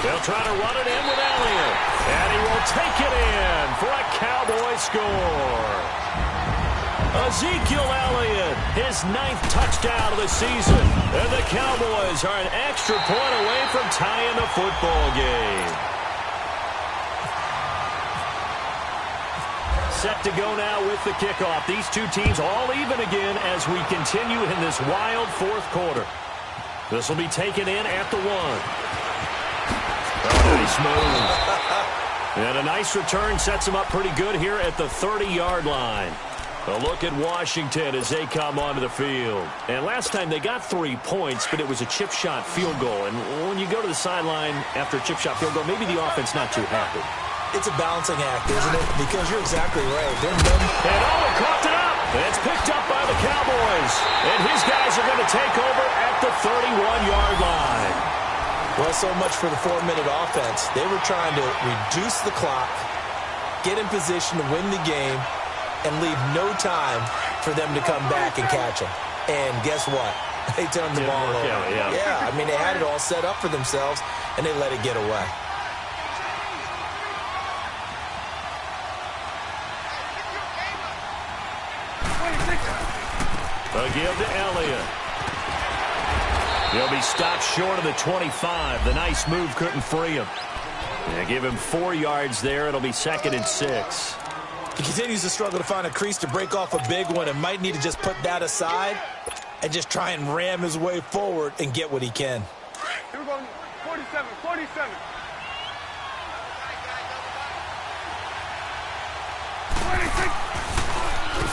They'll try to run it in with Elliott. And he will take it in for a Cowboy score. Ezekiel Elliott, his 9th touchdown of the season. And the Cowboys are an extra point away from tying the football game. Set to go now with the kickoff. These two teams all even again as we continue in this wild fourth quarter. This will be taken in at the 1. Nice move. And a nice return sets them up pretty good here at the 30-yard line. A look at Washington as they come onto the field. And last time they got 3 points, but it was a chip shot field goal. And when you go to the sideline after a chip shot field goal, maybe the offense not too happy.
It's a balancing act, isn't it? Because you're exactly right.
And he coughed it up. And it's picked up by the Cowboys. And his guys are going to take over at the 31-yard line.
Well, so much for the 4-minute offense. They were trying to reduce the clock, get in position to win the game, and leave no time for them to come back and catch them. And guess what? They turned the ball over. Yeah, I mean, they had it all set up for themselves, and they let it get away.
A give to Elliott. He'll be stopped short of the 25. The nice move couldn't free him. They give him 4 yards there. It'll be 2nd and 6.
He continues to struggle to find a crease to break off a big one and might need to just put that aside and just try and ram his way forward and get what he can.
Here we go, 47, 47. 26.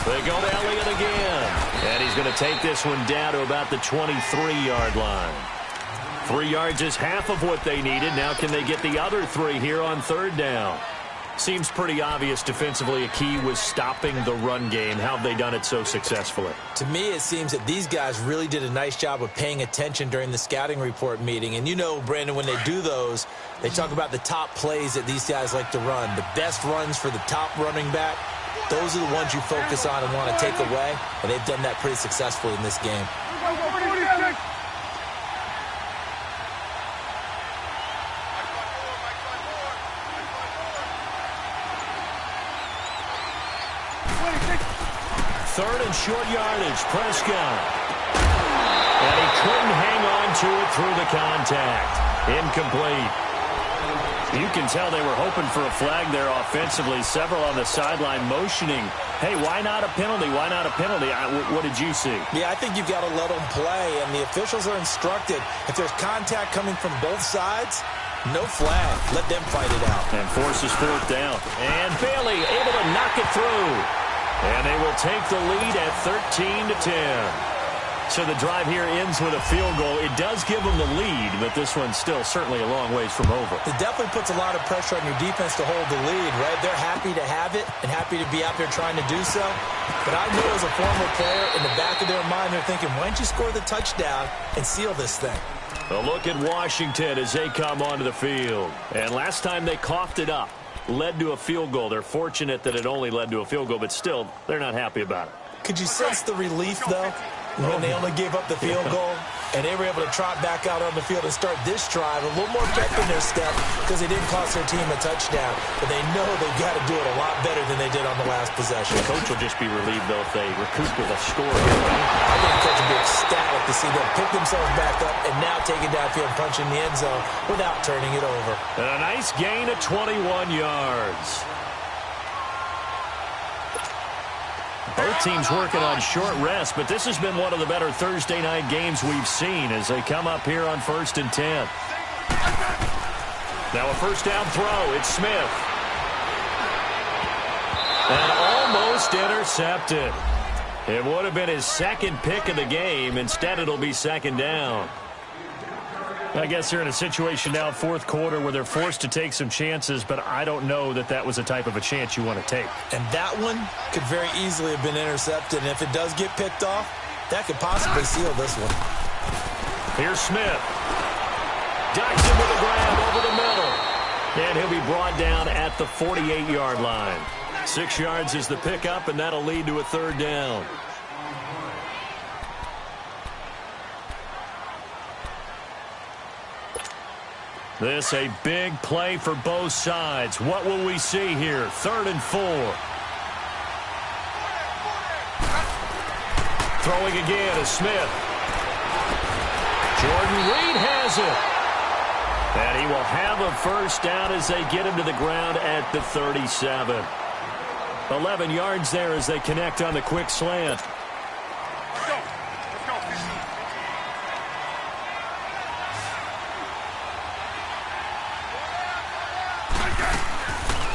They go to Elliott again. And he's going to take this one down to about the 23-yard line. 3 yards is half of what they needed. Now can they get the other 3 here on 3rd down? Seems pretty obvious defensively a key was stopping the run game. How have they done it so successfully?
To me, it seems that these guys really did a nice job of paying attention during the scouting report meeting. And you know, Brandon, when they do those, they talk about the top plays that these guys like to run. The best runs for the top running back, those are the ones you focus on and want to take away. And they've done that pretty successfully in this game.
Third and short yardage, Prescott. And he couldn't hang on to it through the contact. Incomplete. You can tell they were hoping for a flag there offensively. Several on the sideline motioning, hey, why not a penalty? Why not a penalty? What did you see?
Yeah, I think you've got to let them play, and the officials are instructed. If there's contact coming from both sides, no flag. Let them fight it out.
And forces 4th down. And Bailey able to knock it through. And they will take the lead at 13-10. So the drive here ends with a field goal. It does give them the lead, but this one's still certainly a long ways from over.
It definitely puts a lot of pressure on your defense to hold the lead, right? They're happy to have it and happy to be out there trying to do so. But I know as a former player, in the back of their mind, they're thinking, why don't you score the touchdown and seal this thing?
A look at Washington as they come onto the field. And last time they coughed it up, led to a field goal. They're fortunate that it only led to a field goal, but still, they're not happy about it.
Could you sense the relief, though, when they only gave up the field goal and they were able to trot back out on the field and start this drive a little more pep in their step because they didn't cost their team a touchdown, but they know they've got to do it a lot better than they did on the last possession.
The coach will just be relieved, though, if they recoup with a score.
I think the coach will be ecstatic to see them pick themselves back up and now take it downfield and punch in the end zone without turning it over.
And a nice gain of 21 yards. Both teams working on short rest, but this has been one of the better Thursday night games we've seen as they come up here on 1st and 10. Now a 1st down throw. It's Smith. And almost intercepted. It would have been his 2nd pick of the game. Instead, it'll be 2nd down. I guess they're in a situation now, 4th quarter, where they're forced to take some chances, but I don't know that that was a type of a chance you want to take.
And that one could very easily have been intercepted, and if it does get picked off, that could possibly seal this one.
Here's Smith. Ducks him with a grab over the middle. And he'll be brought down at the 48-yard line. 6 yards is the pickup, and that'll lead to a 3rd down. This a big play for both sides. What will we see here? 3rd and 4. Throwing again is Smith. Jordan Reed has it. And he will have a 1st down as they get him to the ground at the 37. 11 yards there as they connect on the quick slant.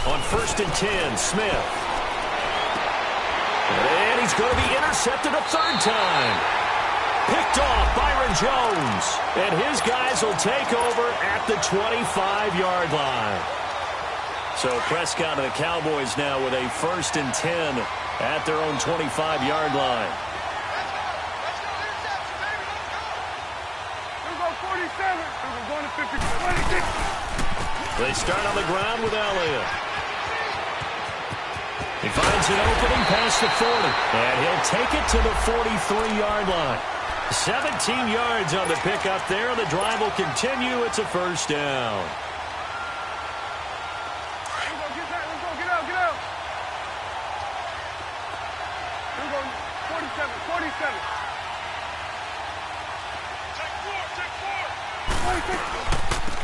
On 1st and 10, Smith. And he's going to be intercepted a 3rd time. Picked off Byron Jones. And his guys will take over at the 25-yard line. So Prescott and the Cowboys now with a 1st and 10 at their own 25-yard line.
We're going 47. We're going to 50. 26.
They start on the ground with Elliott. He finds finds an opening past the 40. And he'll take it to the 43-yard line. 17 yards on the pickup there. The drive will continue. It's a first down.
Get out. Here we go, 47.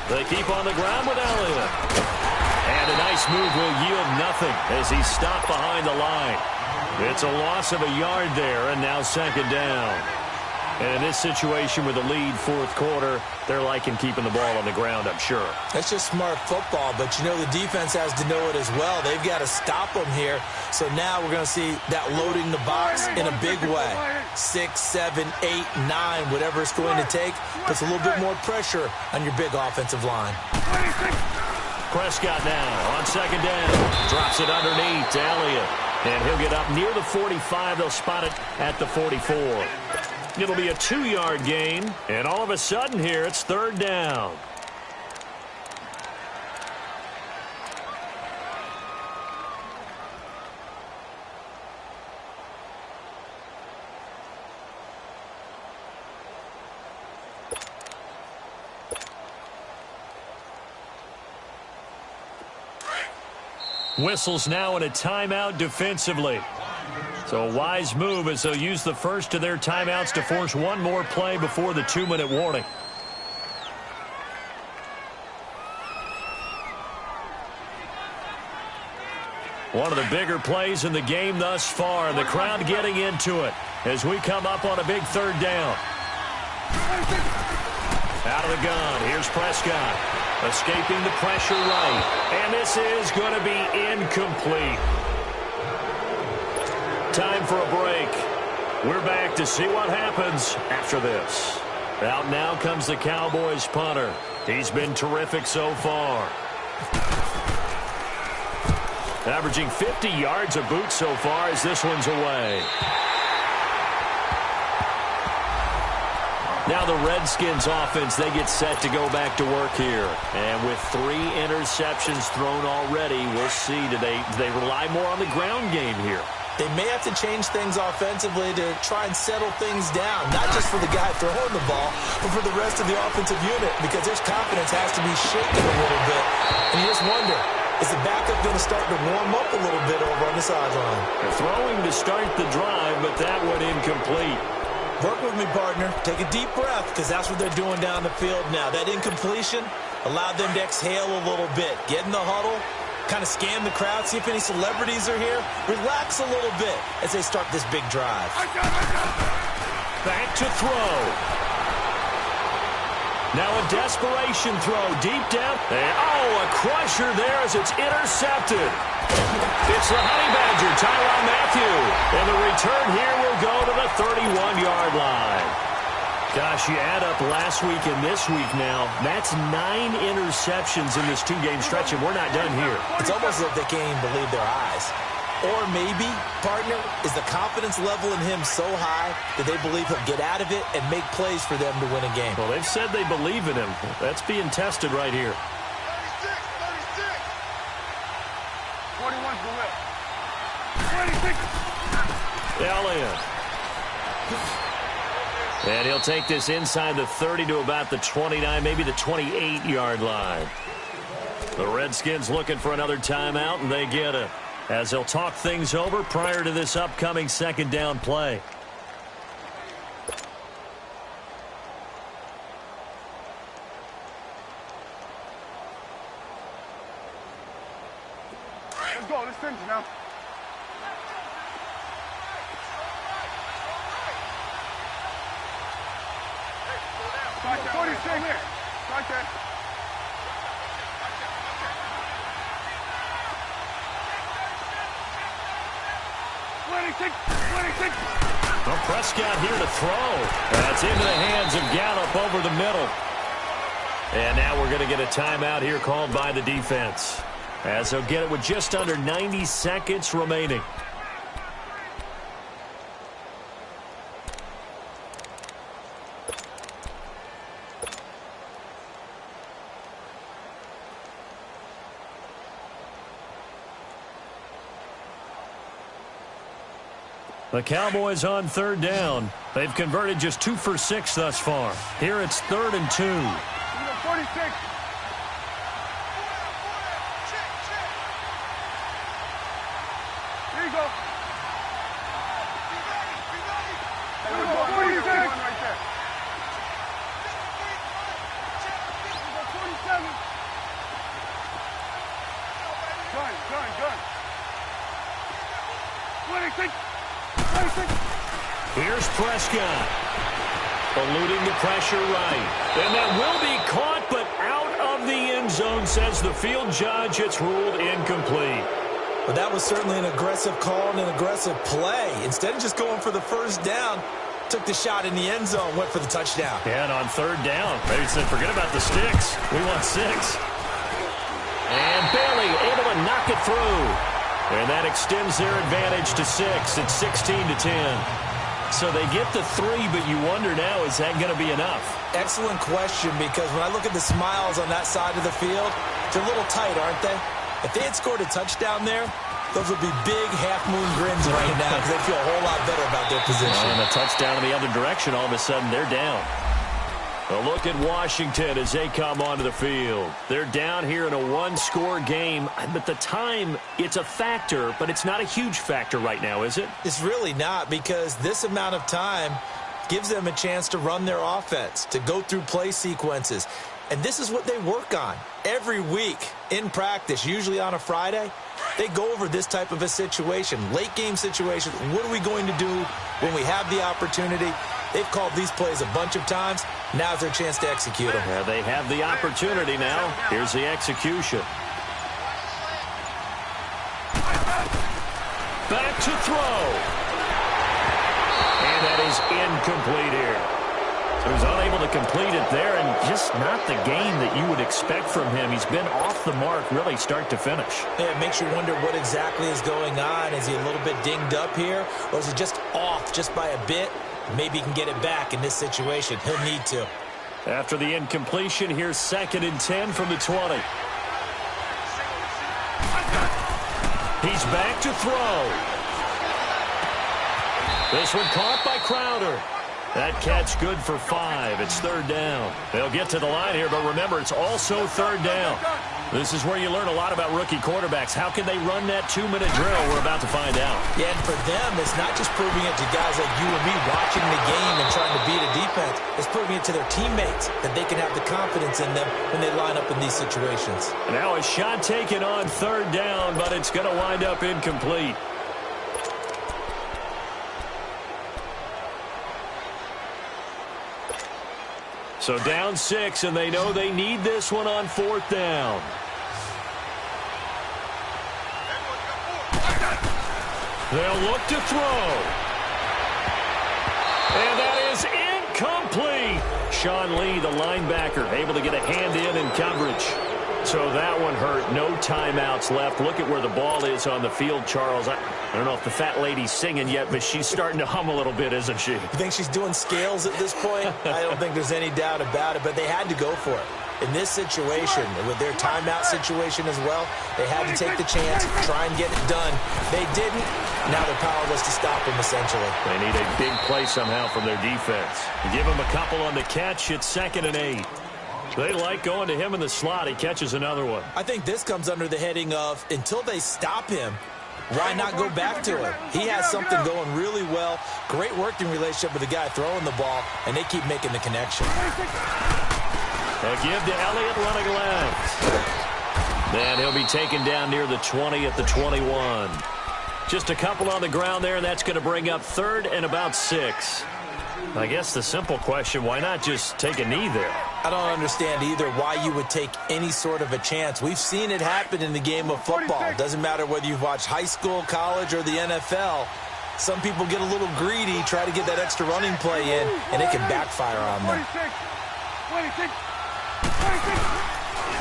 They keep on the ground with Elliott. And a nice move will yield nothing as he's stopped behind the line. It's a loss of a yard there, and now second down. And in this situation with the lead fourth quarter, they're liking keeping the ball on the ground, I'm sure.
That's just smart football, but you know the defense has to know it as well. They've got to stop them here. So now we're going to see that loading the box in a big way. 6, 7, 8, 9, whatever it's going to take, puts a little bit more pressure on your big offensive line.
Prescott now on second down. Drops it underneath to Elliott. And he'll get up near the 45. They'll spot it at the 44. It'll be a 2-yard gain, and all of a sudden here, it's third down. Whistles now in a timeout defensively. So a wise move as they'll use the first of their timeouts to force one more play before the 2-minute warning. One of the bigger plays in the game thus far, and the crowd getting into it as we come up on a big third down. Out of the gun, here's Prescott. Escaping the pressure right, and this is going to be incomplete. Time for a break. We're back to see what happens after this. Out now comes the Cowboys punter. He's been terrific so far. Averaging 50 yards a boot so far as this one's away. Now the Redskins offense, they get set to go back to work here. And with 3 interceptions thrown already, we'll see, do they rely more on the ground game here?
They may have to change things offensively to try and settle things down, not just for the guy throwing the ball, but for the rest of the offensive unit, because their confidence has to be shaken a little bit. And you just wonder, is the backup going to start to warm up a little bit over on the sideline?
They're throwing to start the drive, but that went incomplete.
Work with me, partner. Take a deep breath, because that's what they're doing down the field now. That incompletion allowed them to exhale a little bit. Get in the huddle, kind of scan the crowd, see if any celebrities are here. Relax a little bit as they start this big drive.
Back to throw. Now a desperation throw deep down. And, a crusher there as it's intercepted. It's the Honey Badger, Tyrann Mathieu. And the return here will go to the 31-yard line. Gosh, you add up last week and this week now, that's 9 interceptions in this 2-game stretch, and we're not done here.
It's almost as if they can't even believe their eyes. Or maybe, partner, is the confidence level in him so high that they believe he'll get out of it and make plays for them to win a game.
Well, they've said they believe in him. That's being tested right here.
41's the whip. 26.
Elliott. And he'll take this inside the 30 to about the 29, maybe the 28-yard line. The Redskins looking for another timeout, and they get it, as they'll talk things over prior to this upcoming second down play.
Let's go. Let's finish now. Right there, 46 here. Right there.
Well, Prescott here to throw. That's into the hands of Gallup over the middle. And now we're going to get a timeout here called by the defense, as they'll get it with just under 90 seconds remaining. The Cowboys on third down. They've converted just 2 for 6 thus far. Here it's 3rd and 2.
46. There you go. There you go. 46. Right there. 47. Gun. 26. 26.
Here's Prescott. Eluding the pressure right. And that will be caught, but out of the end zone, says the field judge. It's ruled incomplete.
But that was certainly an aggressive call and an aggressive play. Instead of just going for the first down, took the shot in the end zone, went for the touchdown.
Yeah, and on third down, they said, forget about the sticks. We want 6. And Bailey able to knock it through. And that extends their advantage to 6. It's 16-10. So they get the 3, but you wonder now, is that going to be enough?
Excellent question, because when I look at the smiles on that side of the field, they're a little tight, aren't they? If they had scored a touchdown there, those would be big half-moon grins right now because they feel a whole lot better about their position.
And a touchdown in the other direction, all of a sudden they're down. A look at Washington as they come onto the field. They're down here in a 1-score game, but the time, it's a factor, but it's not a huge factor right now, is it?
It's really not, because this amount of time gives them a chance to run their offense, to go through play sequences. And this is what they work on every week in practice, usually on a Friday. They go over this type of a situation, late game situation. What are we going to do when we have the opportunity? They've called these plays a bunch of times. Now's their chance to execute them.
Yeah, they have the opportunity now. Here's the execution. Back to throw. And that is incomplete here. So he's unable to complete it there, and just not the game that you would expect from him. He's been off the mark really start to finish.
Yeah, it makes you wonder what exactly is going on. Is he a little bit dinged up here, or is he just off just by a bit? Maybe he can get it back in this situation. He'll need to.
After the incompletion, here's 2nd and 10 from the 20. He's back to throw. This one caught by Crowder. That catch good for 5. It's 3rd down. They'll get to the line here, but remember, it's also 3rd down. This is where you learn a lot about rookie quarterbacks. How can they run that 2-minute drill? We're about to find out.
Yeah, and for them, it's not just proving it to guys like you and me watching the game and trying to beat a defense. It's proving it to their teammates that they can have the confidence in them when they line up in these situations.
Now a shot taken on 3rd down, but it's going to wind up incomplete. So down 6, and they know they need this one on 4th down. They'll look to throw. And that is incomplete. Sean Lee, the linebacker, able to get a hand in coverage. So that one hurt. No timeouts left. Look at where the ball is on the field, Charles. I don't know if the fat lady's singing yet, but she's starting to hum a little bit, isn't she?
You think she's doing scales at this point? I don't think there's any doubt about it, but they had to go for it. In this situation, with their timeout situation as well, they had to take the chance, try and get it done. They didn't. Now they're powerless to stop them, essentially.
They need a big play somehow from their defense. Give them a couple on the catch. It's 2nd and 8. They like going to him in the slot. He catches another one.
I think this comes under the heading of, until they stop him, why not go back to him? He has something going really well. Great working relationship with the guy throwing the ball, and they keep making the connection.
A give to Elliott running left. Then he'll be taken down near the 20 at the 21. Just a couple on the ground there, and that's going to bring up 3rd and about 6. I guess the simple question, why not just take a knee there?
I don't understand either why you would take any sort of a chance. We've seen it happen in the game of football. It doesn't matter whether you've watched high school, college, or the NFL. Some people get a little greedy, try to get that extra running play in, and it can backfire on them.
26.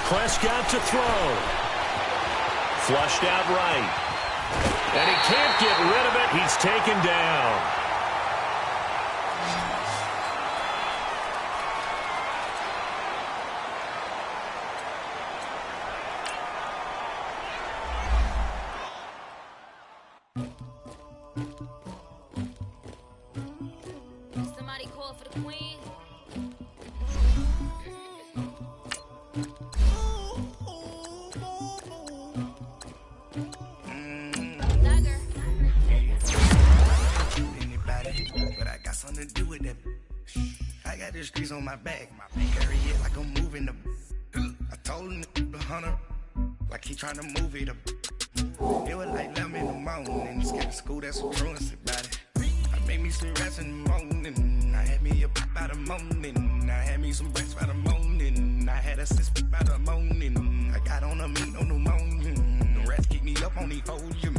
Prescott to throw. Flushed out right. And he can't get rid of it. He's taken down.
one for the queen.
But I got something to do with that. I got the streets on my back. Carry it like I'm moving the. I told him the hunter, like he trying to move it up. It was like 11 in the morning. Scared of school, that's what truancy about it. I made me some rest in the morning. I had me a pop by the morning. I had me some breaks by the morning. I had a six by the morning. I got on a meat on the morning. The rest keep me up on these hoes.